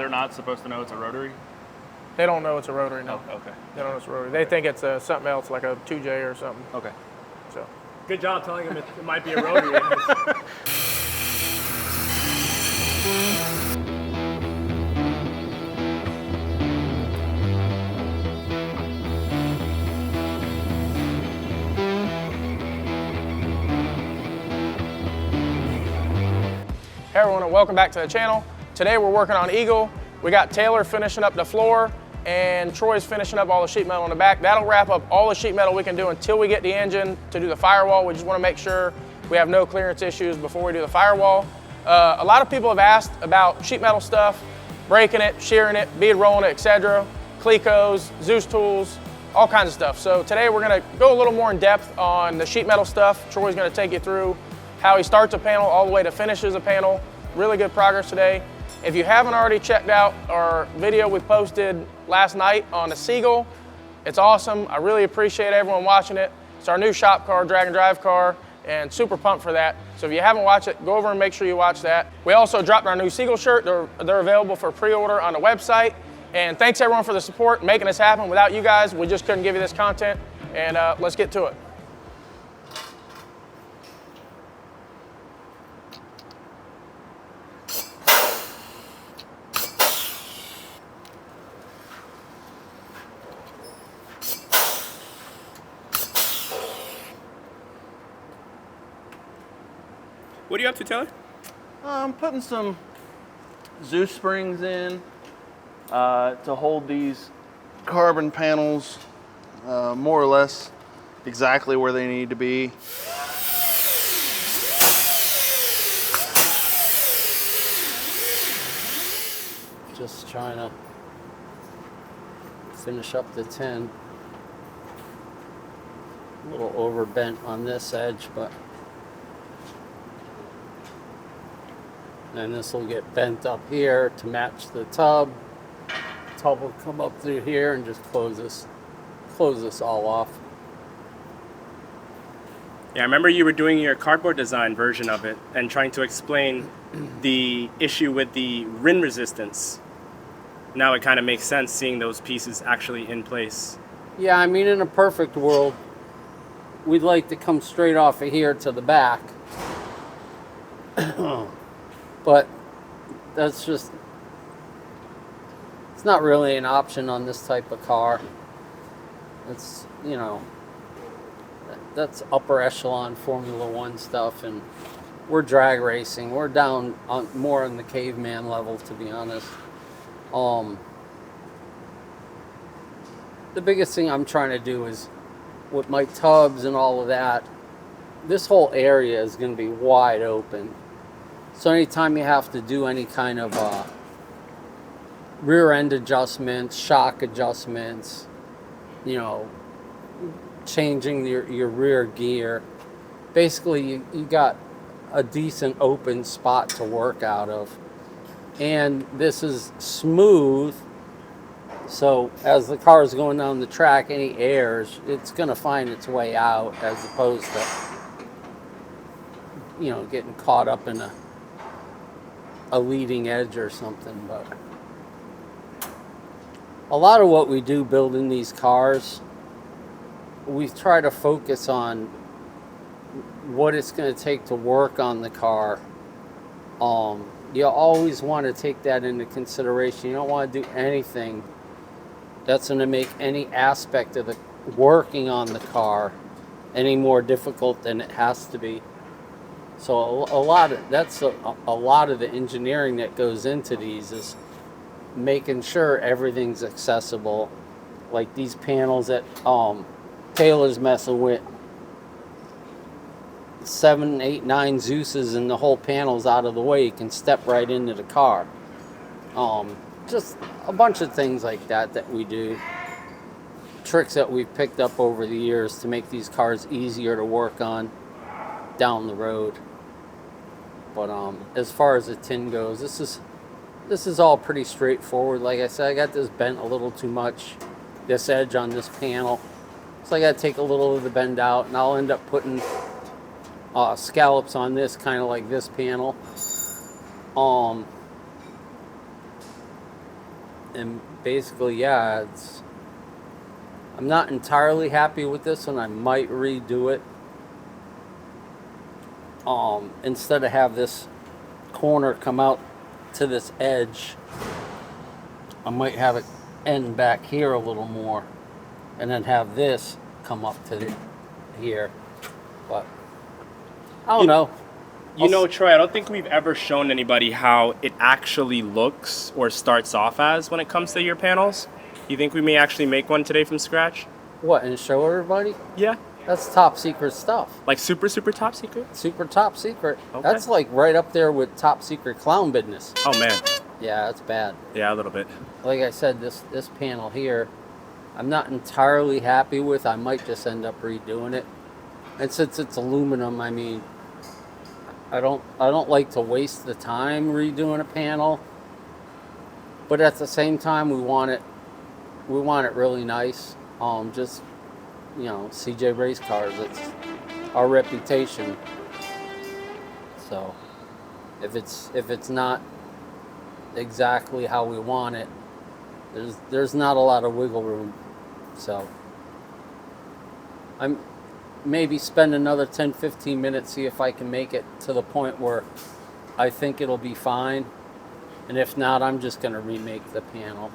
they're not supposed to know it's a rotary? They don't know it's a rotary, no. Oh, okay. They don't know it's a rotary. They think it's something else, like a 2J or something. Okay. So. Good job telling them it might be a rotary. Hey everyone, and welcome back to the channel. Today we're working on Eagle. We got Taylor finishing up the floor and Troy's finishing up all the sheet metal in the back. That'll wrap up all the sheet metal we can do until we get the engine to do the firewall. We just want to make sure we have no clearance issues before we do the firewall. A lot of people have asked about sheet metal stuff, breaking it, shearing it, bead rolling it, etc. Clecos, Zeus tools, all kinds of stuff. So today we're going to go a little more in depth on the sheet metal stuff. Troy's going to take you through how he starts a panel all the way to finishes a panel. Really good progress today. If you haven't already checked out our video we posted last night on the Seagull, it's awesome. I really appreciate everyone watching it. It's our new shop car, drag and drive car, and super pumped for that. So if you haven't watched it, go over and make sure you watch that. We also dropped our new Seagull shirt. They're available for pre-order on the website. And thanks everyone for the support, making this happen. Without you guys, we just couldn't give you this content. And let's get to it. What are you up to, Taylor? I'm putting some Zeus springs in to hold these carbon panels more or less exactly where they need to be. Just trying to finish up the tin. A little overbent on this edge, but and this will get bent up here to match the tub. Tub will come up through here and just close this all off. Yeah, I remember you were doing your cardboard design version of it and trying to explain the issue with the rin resistance. Now it kind of makes sense seeing those pieces actually in place. Yeah, I mean, in a perfect world, we'd like to come straight off of here to the back. But that's just, it's not really an option on this type of car. It's, you know, that's upper echelon Formula One stuff, and we're drag racing. We're down on more on the caveman level, to be honest. The biggest thing I'm trying to do is, with my tubs and all of that, this whole area is going to be wide open. So anytime you have to do any kind of rear end adjustments, shock adjustments, you know, changing your rear gear, basically you got a decent open spot to work out of. And this is smooth, so as the car is going down the track, any airs, it's going to find its way out, as opposed to, you know, getting caught up in a leading edge or something. But a lot of what we do building these cars, we try to focus on what it's going to take to work on the car. You always want to take that into consideration. You don't want to do anything that's going to make any aspect of the working on the car any more difficult than it has to be. So a lot of the engineering that goes into these is making sure everything's accessible. Like these panels that Taylor's messing with, 7, 8, 9 Zeuses, and the whole panel's out of the way. You can step right into the car. Just a bunch of things like that we do. Tricks that we've picked up over the years to make these cars easier to work on down the road. But as far as the tin goes, this is all pretty straightforward. Like I said, I got this bent a little too much, this edge on this panel. So I got to take a little of the bend out, and I'll end up putting scallops on this, kind of like this panel. And basically, yeah, I'm not entirely happy with this one. I might redo it. Instead of have this corner come out to this edge, I might have it end back here a little more, and then have this come up to here. But I don't know. You know, Troy, I don't think we've ever shown anybody how it actually looks or starts off as when it comes to your panels. You think we may actually make one today from scratch? What, and show everybody? Yeah. That's top secret stuff. Like super, super top secret? Super top secret. Okay. That's like right up there with top secret clown business. Oh, man. Yeah, that's bad. Yeah, a little bit. Like I said, this panel here, I'm not entirely happy with. I might just end up redoing it. And since it's aluminum, I mean, I don't like to waste the time redoing a panel. But at the same time, we want it really nice. Just, you know, CJ race cars. It's our reputation. So if it's not exactly how we want it, there's not a lot of wiggle room. So I'm maybe spend another 10-15 minutes, see if I can make it to the point where I think it'll be fine. And if not, I'm just gonna remake the panel.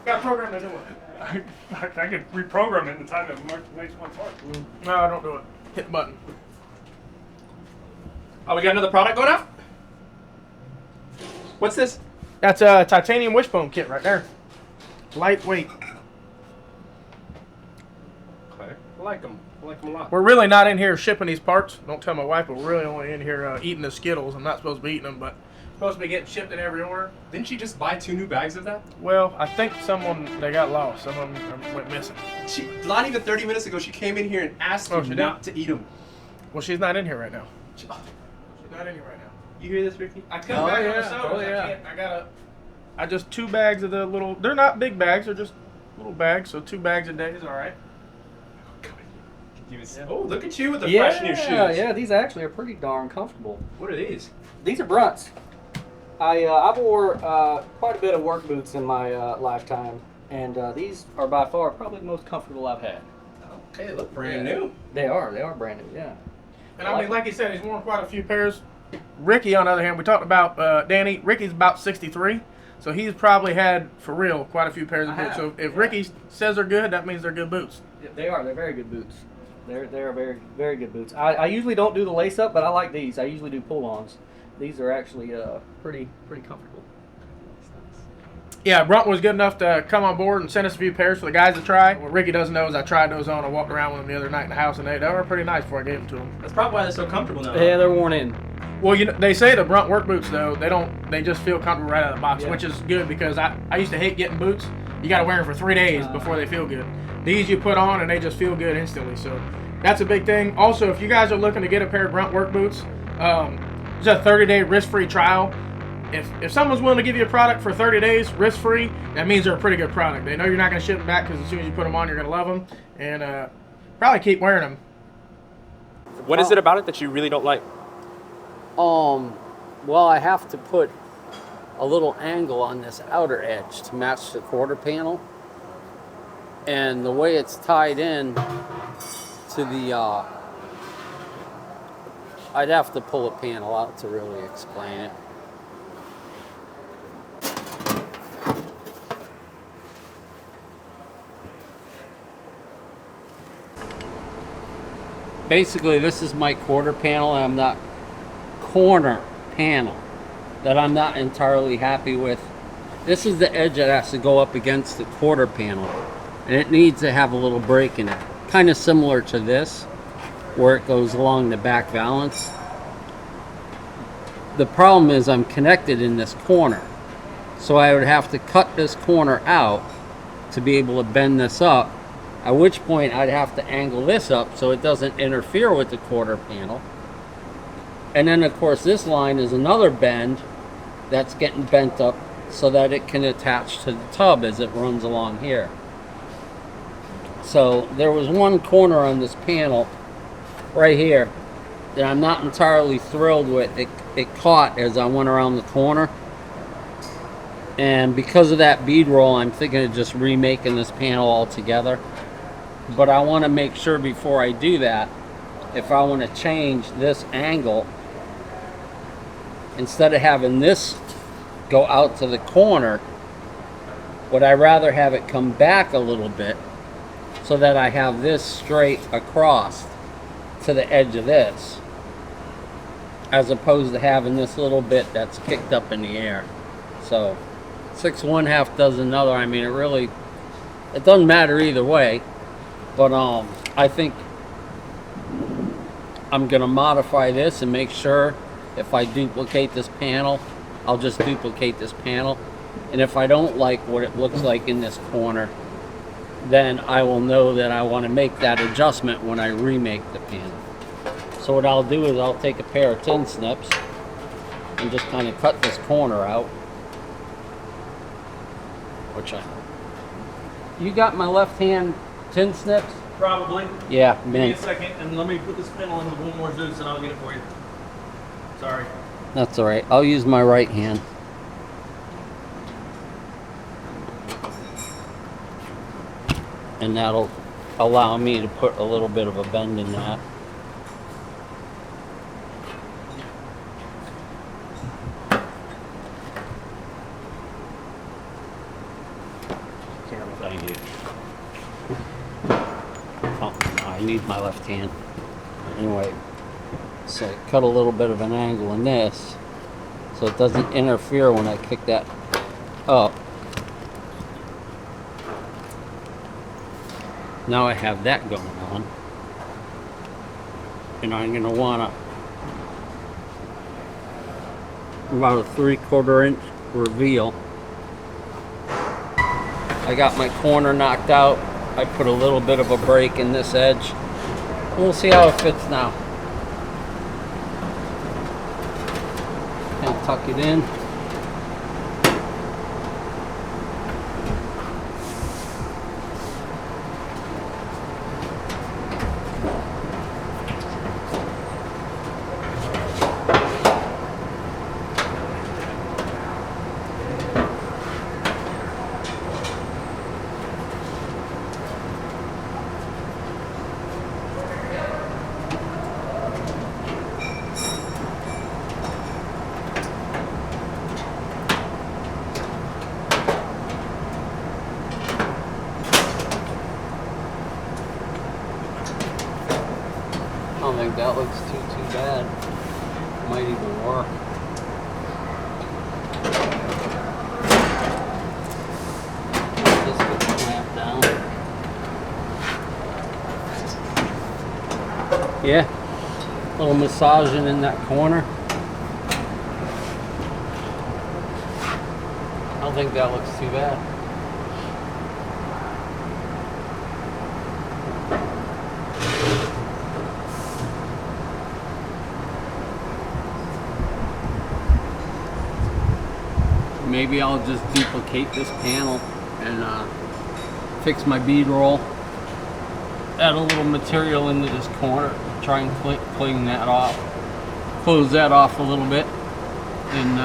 Got a program to do it. I could reprogram it in the time that makes one part. No, I don't do it. Hit the button. Oh, we got another product going out? What's this? That's a titanium wishbone kit right there. Lightweight. Okay. I like them. I like them a lot. We're really not in here shipping these parts. Don't tell my wife, but we're really only in here eating the Skittles. I'm not supposed to be eating them, but supposed to be getting shipped in every order. Didn't she just buy 2 new bags of that? Well, I think they got lost. Some of them went missing. Not even 30 minutes ago, she came in here and asked Oh, you she not to eat them. Well, she's not in here right now. She's not in here right now. You hear this, Ricky? I cut back on the sodas. I just 2 bags of the little. They're not big bags. They're just little bags. So 2 bags a day is all right. Oh, look at you with the fresh new shoes. Yeah, these actually are pretty darn comfortable. What are these? These are Brunts. I wore quite a bit of work boots in my lifetime, and these are by far probably the most comfortable I've had. Okay, they look brand new. They are brand new, yeah. And I mean, like he said, he's worn quite a few pairs. Ricky, on the other hand, we talked about Danny. Ricky's about 63, so he's probably had, for real, quite a few pairs of boots. So if Ricky says they're good, that means they're good boots. Yeah, they are. They're very good boots. They're very, very good boots. I usually don't do the lace up, but I like these. I usually do pull-ons. These are actually pretty comfortable. Yeah, Brunt was good enough to come on board and send us a few pairs for the guys to try. What Ricky doesn't know is I tried those on. I walked around with them the other night in the house, and they were pretty nice before I gave them to them. That's probably why they're so comfortable now. Yeah, they're worn in. Well, you know, they say the Brunt work boots though, they just feel comfortable right out of the box, Yeah. which is good because I used to hate getting boots. You got to wear them for 3 days before they feel good. These you put on and they just feel good instantly. So that's a big thing. Also, if you guys are looking to get a pair of Brunt work boots, there's a 30-day risk-free trial. If someone's willing to give you a product for 30 days risk-free, that means they're a pretty good product. They know you're not going to ship them back because as soon as you put them on, you're going to love them, and probably keep wearing them. What is it about it that you really don't like? Well, I have to put a little angle on this outer edge to match the quarter panel, and the way it's tied in to the I'd have to pull a panel out to really explain it. Basically, this is my quarter panel, and I'm not corner panel that I'm not entirely happy with. This is the edge that has to go up against the quarter panel, and it needs to have a little break in it, kind of similar to this, where it goes along the back valance. The problem is I'm connected in this corner, so I would have to cut this corner out to be able to bend this up, at which point I'd have to angle this up so it doesn't interfere with the quarter panel. And then of course this line is another bend that's getting bent up so that it can attach to the tub as it runs along here. So there was one corner on this panel right here that I'm not entirely thrilled with. It caught as I went around the corner. And because of that bead roll, I'm thinking of just remaking this panel altogether. But I want to make sure before I do that, if I want to change this angle, instead of having this go out to the corner, would I rather have it come back a little bit so that I have this straight across to the edge of this, as opposed to having this little bit that's kicked up in the air. So 6 1/2 does another. I mean, it doesn't matter either way, but I think I'm gonna modify this and make sure if I duplicate this panel, I'll just duplicate this panel. And if I don't like what it looks like in this corner, then I will know that I want to make that adjustment when I remake the panel. So what I'll do is I'll take a pair of tin snips and just kind of cut this corner out. You got my left hand tin snips? Probably. Yeah, Give me man. a second, and let me put this panel into one more Zeus, and I'll get it for you. Sorry. That's all right. I'll use my right hand. And that'll allow me to put a little bit of a bend in that. Thank you. Oh, no, I need my left hand. Anyway, so cut a little bit of an angle in this so it doesn't interfere when I kick that up. Now I have that going on, and I'm going to want about a 3/4 inch reveal. I got my corner knocked out. I put a little bit of a break in this edge. We'll see how it fits now. And tuck it in. I don't think that looks too bad. Might even work. This gets clamped down. Yeah, a little massaging in that corner. I don't think that looks too bad. Maybe I'll just duplicate this panel and fix my bead roll. Add a little material into this corner. Try and clean that off. Close that off a little bit. And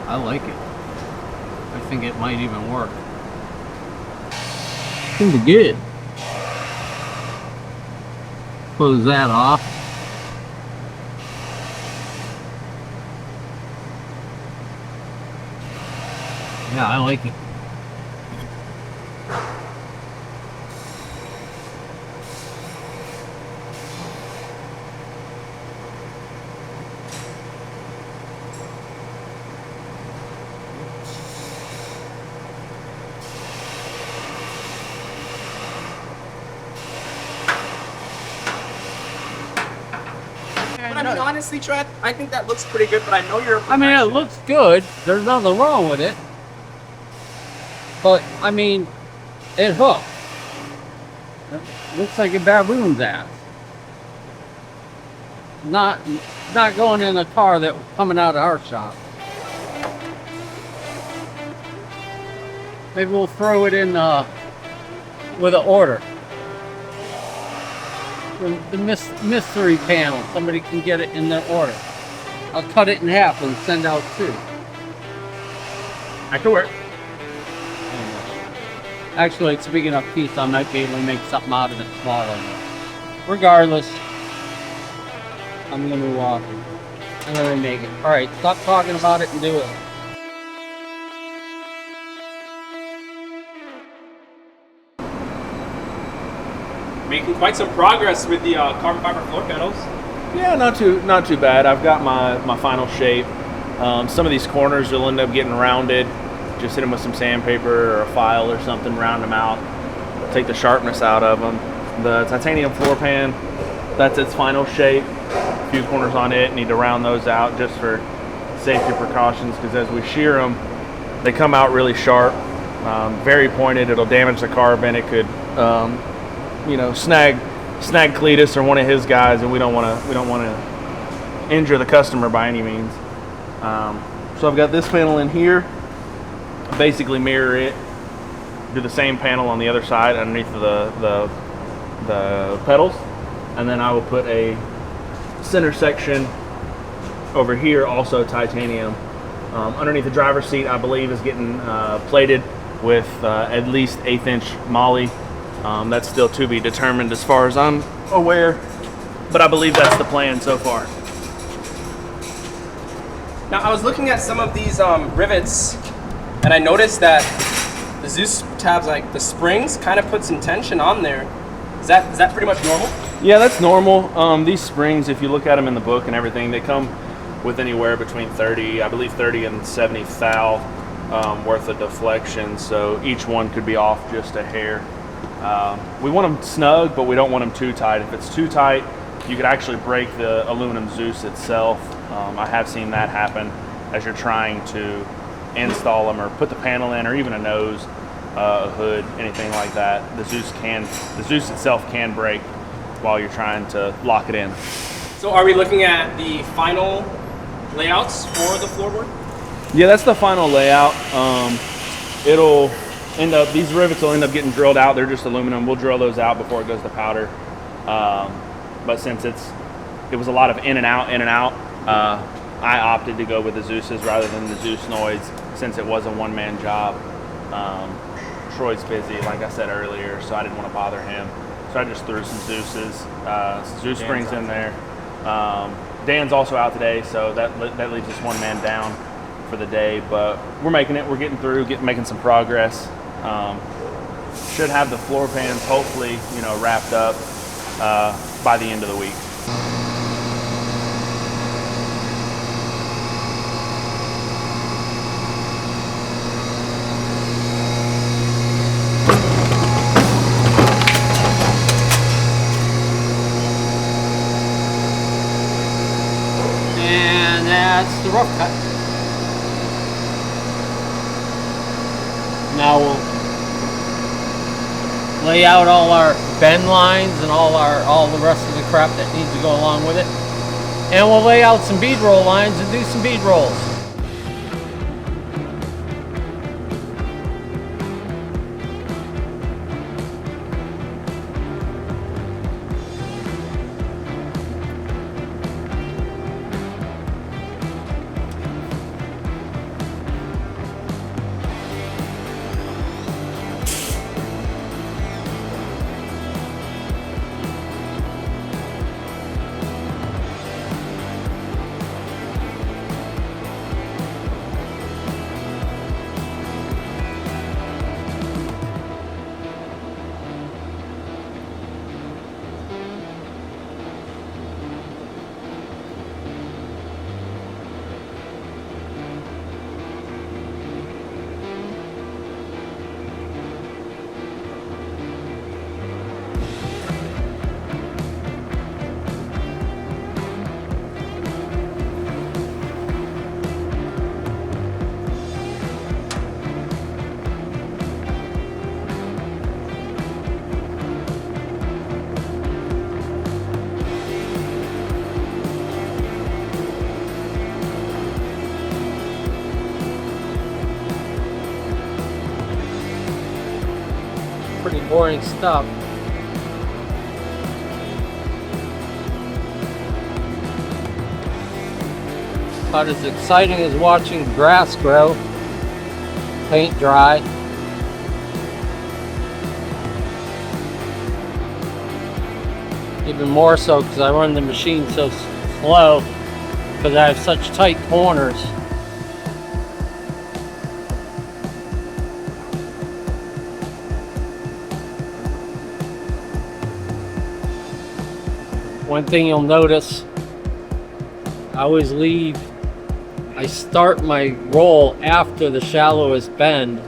I like it. I think it might even work. Pretty good. Close that off. Yeah, I like it. But I mean, honestly, Trev, I think that looks pretty good, but I know you're a I mean, it looks good. There's nothing wrong with it. But, I mean, it hooks. It looks like a baboon's ass. Not going in a car that was coming out of our shop. Maybe we'll throw it in with an order. The mystery panel. Somebody can get it in their order. I'll cut it in half and send out 2. That could work. Actually, it's a big enough piece, I might be able to make something out of it smaller. Regardless, I'm gonna make it. All right, stop talking about it and do it. Making quite some progress with the carbon fiber floor panels. Yeah, not too bad. I've got my final shape. Some of these corners will end up getting rounded. Just hit them with some sandpaper or a file or something, round them out, take the sharpness out of them. The titanium floor pan, that's its final shape. A few corners on it, need to round those out just for safety precautions, because as we shear them, they come out really sharp, very pointed. It'll damage the carbon. It could, snag Cletus or one of his guys, and we don't want to injure the customer by any means. So I've got this panel in here. Basically mirror it, do the same panel on the other side underneath the pedals, and then I will put a center section over here, also titanium. Underneath the driver's seat, I believe, is getting plated with at least 1/8 inch moly. That's still to be determined as far as I'm aware, but I believe that's the plan so far. Now I was looking at some of these rivets, and I noticed that the Zeus tabs, like the springs, kind of put some tension on there. Is that pretty much normal? Yeah, that's normal. These springs, if you look at them in the book and everything, they come with anywhere between 30 and 70 thou worth of deflection. So each one could be off just a hair. We want them snug, but we don't want them too tight. If it's too tight, you could actually break the aluminum Zeus itself. I have seen that happen as you're trying to install them or put the panel in, or even a nose, a hood, anything like that. The Zeus itself can break while you're trying to lock it in. So are we looking at the final layouts for the floorboard? Yeah, that's the final layout. It'll end up, these rivets will end up getting drilled out. They're just aluminum. We'll drill those out before it goes to powder. But since it was a lot of in and out, I opted to go with the Zeus's rather than the Zeus Noids, since it was a one-man job. Troy's busy, like I said earlier, so I didn't want to bother him. So I just threw some Zeus's, Zeus springs in there. Dan's also out today, so that leaves us one man down for the day. But we're making it. We're getting through, making some progress. Should have the floor pans hopefully, wrapped up by the end of the week. That's the rough cut. Now we'll lay out all our bend lines and all the rest of the crap that needs to go along with it. And we'll lay out some bead roll lines and do some bead rolls. Pretty boring stuff. About as exciting as watching grass grow. paint dry. Even more so because I run the machine so slow because I have such tight corners. One thing you'll notice, I start my roll after the shallowest bend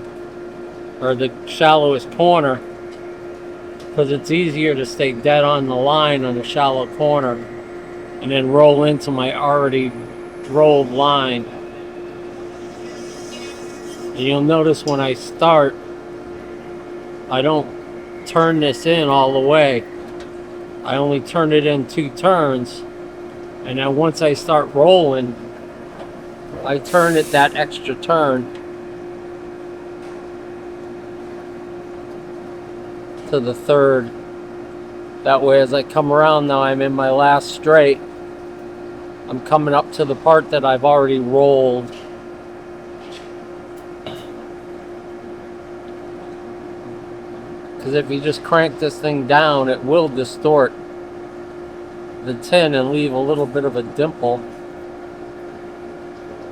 or the shallowest corner because it's easier to stay dead on the line on the shallow corner and then roll into my already rolled line. And you'll notice when I start, I don't turn this in all the way. I only turn it in 2 turns, and then once I start rolling, I turn it that extra turn to the 3rd. That way as I come around, now I'm in my last straight, I'm coming up to the part that I've already rolled. Because if you just crank this thing down, it will distort the tin and leave a little bit of a dimple.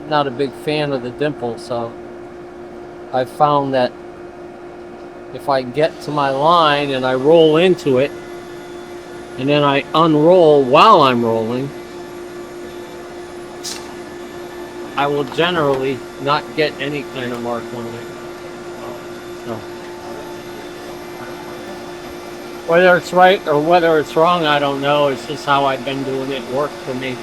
Not a big fan of the dimple, so I've found that if I get to my line and I roll into it, and then I unroll while I'm rolling, I will generally not get any kind of mark on it. So, whether it's right or whether it's wrong, I don't know. It's just how I've been doing it. It worked for me.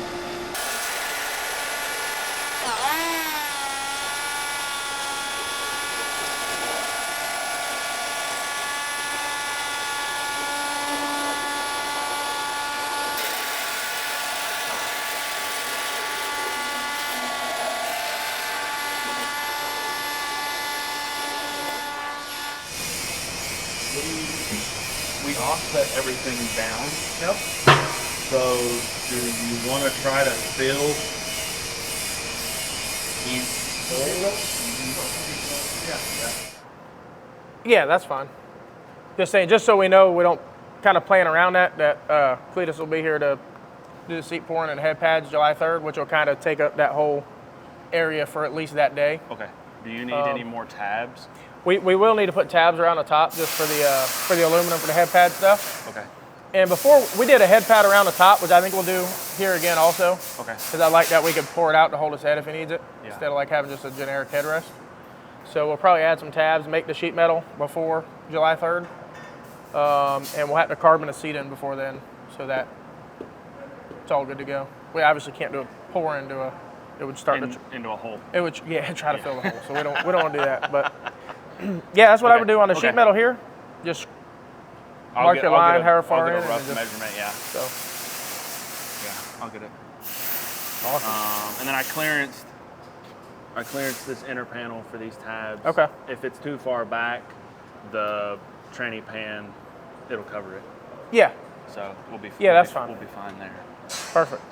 We offset everything down. Yep. So do you want to try to fill each hole? Yeah, that's fine. Just saying, just so we know, we don't kind of plan around that Cletus will be here to do the seat pouring and head pads July 3rd, which will kind of take up that whole area for at least that day. Okay. Do you need any more tabs? We will need to put tabs around the top just for the aluminum for the head pad stuff. Okay. And before, we did a head pad around the top, which I think we'll do here again also. Okay. Because I like that we can pour it out to hold his head if he needs it, Yeah. instead of like having just a generic headrest. So we'll probably add some tabs, make the sheet metal before July 3rd. And we'll have to carbon a seat in before then so that it's all good to go. We obviously can't do a pour into a, it would start into a hole. it would, yeah, try to fill the hole. So we don't want to do that. But yeah, that's what I would do on the sheet metal here. Just mark your line, however far in. I'll get a rough measurement, yeah. So, Yeah, I'll get it. awesome. And then I clearanced this inner panel for these tabs. Okay. If it's too far back, the tranny pan, it'll cover it. Yeah, So we'll be. Yeah, that's fine. We'll be fine there. perfect.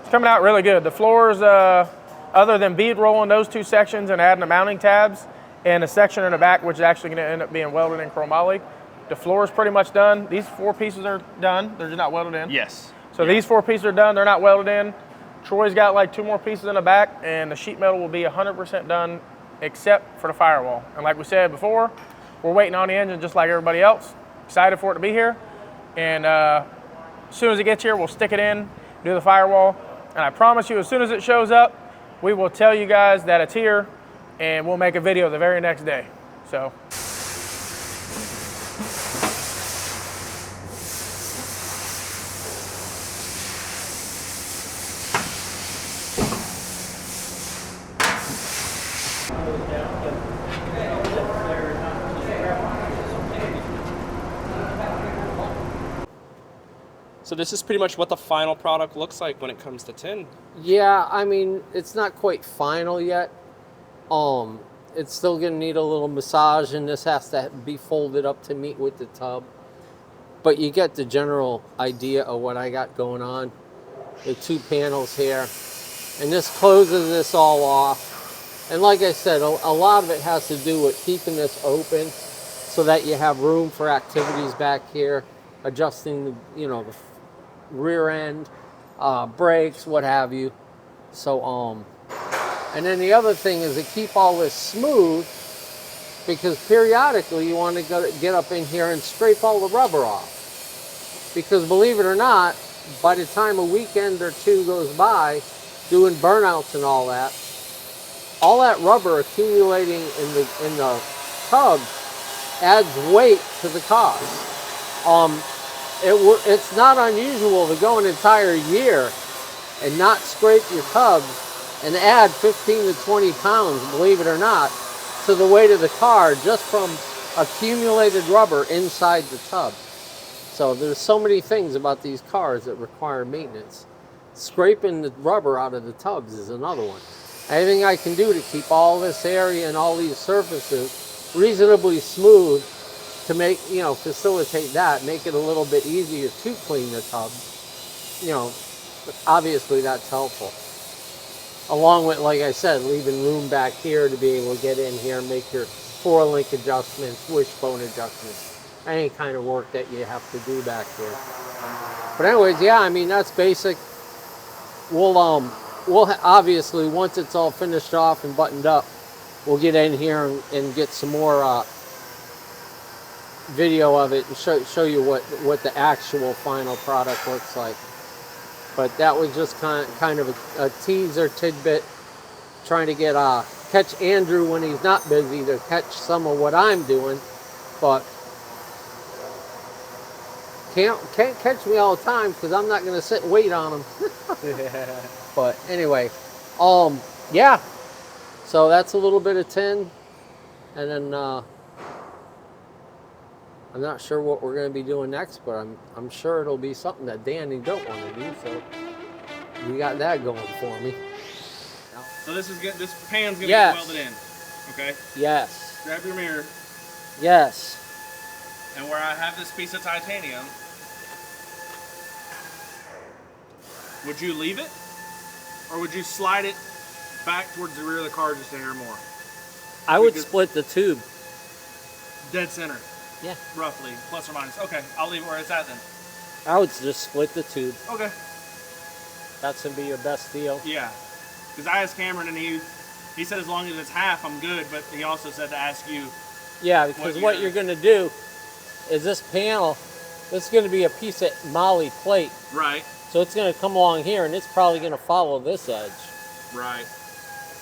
It's coming out really good. The floors, other than bead rolling those 2 sections and adding the mounting tabs, and a section in the back, which is actually going to end up being welded in chromoly, the floor is pretty much done. These 4 pieces are done. They're just not welded in. Yes. So these 4 pieces are done. They're not welded in. Troy's got like 2 more pieces in the back, and the sheet metal will be 100% done except for the firewall. And like we said before, we're waiting on the engine just like everybody else. Excited for it to be here. And as soon as it gets here, we'll stick it in, do the firewall. And I promise you, as soon as it shows up, we will tell you guys that it's here, and we'll make a video the very next day. So. So this is pretty much what the final product looks like when it comes to tin. Yeah, I mean, it's not quite final yet. It's still gonna need a little massage, and this has to be folded up to meet with the tub. But you get the general idea of what I got going on. The 2 panels here. And this closes this all off. And like I said, a lot of it has to do with keeping this open so that you have room for activities back here, adjusting the, you know, the rear end, brakes, what have you. So, and then the other thing is to keep all this smooth, because periodically you want to get up in here and scrape all the rubber off. Because believe it or not, by the time a weekend or two goes by, doing burnouts and all that rubber accumulating in the tub adds weight to the car. It's not unusual to go an entire year and not scrape your tubs and add 15 to 20 pounds, believe it or not, to the weight of the car just from accumulated rubber inside the tub. So there's so many things about these cars that require maintenance. Scraping the rubber out of the tubs is another one. Anything I can do to keep all this area and all these surfaces reasonably smooth to make, you know, facilitate that, make it a little bit easier to clean the tubs, you know, obviously that's helpful. Along with, like I said, leaving room back here to be able to get in here and make your 4-link adjustments, wishbone adjustments, any kind of work that you have to do back here. But anyways, yeah, I mean, that's basic. We'll obviously, once it's all finished off and buttoned up, we'll get in here and get some more video of it and show you what the actual final product looks like. But that was just kind of a teaser tidbit, trying to get catch Andrew when he's not busy to catch some of what I'm doing, but can't catch me all the time because I'm not going to sit and wait on him. But anyway, yeah. So that's a little bit of tin, and then I'm not sure what we're going to be doing next, but I'm sure it'll be something that Danny don't want to do. So we got that going for me. So this pan's gonna Yes. get welded in. Okay. Yes. Grab your mirror, Yes. and where I have this piece of titanium, would you leave it, or would you slide it back towards the rear of the car just a hair more? I would Because- split the tube. Dead center, Yeah. roughly, plus or minus. Okay, I'll leave it where it's at then. I would just split the tube. Okay. That's gonna be your best deal. Yeah, because I asked Cameron, and he said as long as it's half, I'm good. But he also said to ask you. Yeah, because what you're gonna do is this panel, this is gonna be a piece of moly plate. Right. So it's gonna come along here and it's probably gonna follow this edge. Right.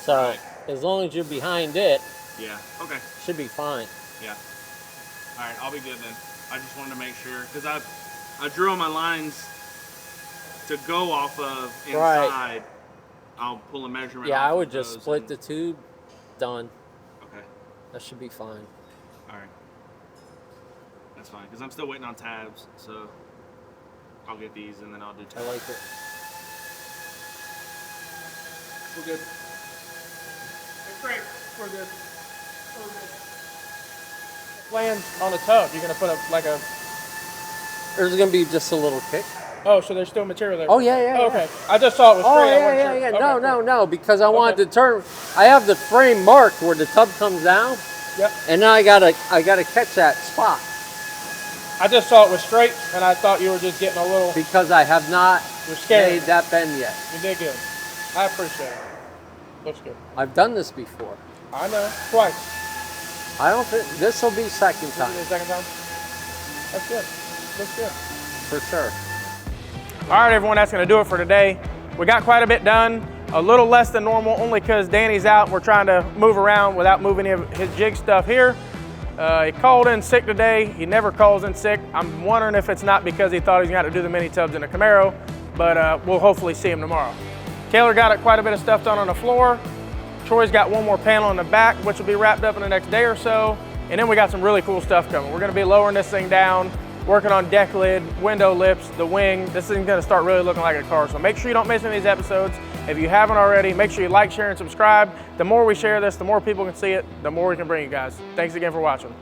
So Right. as long as you're behind it, Yeah. Okay. should be fine. Yeah. All right, I'll be good then. I just wanted to make sure because I drew on my lines to go off of inside. Right. I'll pull a measurement. Yeah, off I would of just those split and- the tube, done. Okay. That should be fine. All right. That's fine because I'm still waiting on tabs, so I'll get these and then I'll do I tabs. like it. We're good. It's great. We're good. We're good. Land on the tub, you're gonna put like a. There's gonna be just a little kick. Oh, so there's still material there. Oh yeah, yeah. Oh, okay. I just saw it was Oh straight. I yeah, wasn't yeah, sure. yeah. Okay, No, cool. no, no. Because I wanted to turn. I have the frame marked where the tub comes down, Yep. and now I gotta catch that spot I just saw it was straight, and I thought you were just getting a little. because I have not You're scared. made that bend yet. You did good. I appreciate it. Looks good. I've done this before. I know. Twice. I don't think this will be second This time is the second time. That's good. Looks good. for sure. All right, everyone, that's going to do it for today. We got quite a bit done, a little less than normal, only because Danny's out and we're trying to move around without moving any of his jig stuff here. He called in sick today. He never calls in sick. I'm wondering if it's not because he thought he was going to have to do the mini tubs in a Camaro, but we'll hopefully see him tomorrow. Kaylor got quite a bit of stuff done on the floor. Troy's got one more panel in the back, which will be wrapped up in the next day or so. And then we got some really cool stuff coming. We're going to be lowering this thing down, working on deck lid, window lips, the wing. This thing's gonna start really looking like a car. So make sure you don't miss any of these episodes. If you haven't already, make sure you like, share, and subscribe. The more we share this, the more people can see it, the more we can bring you guys. Thanks again for watching.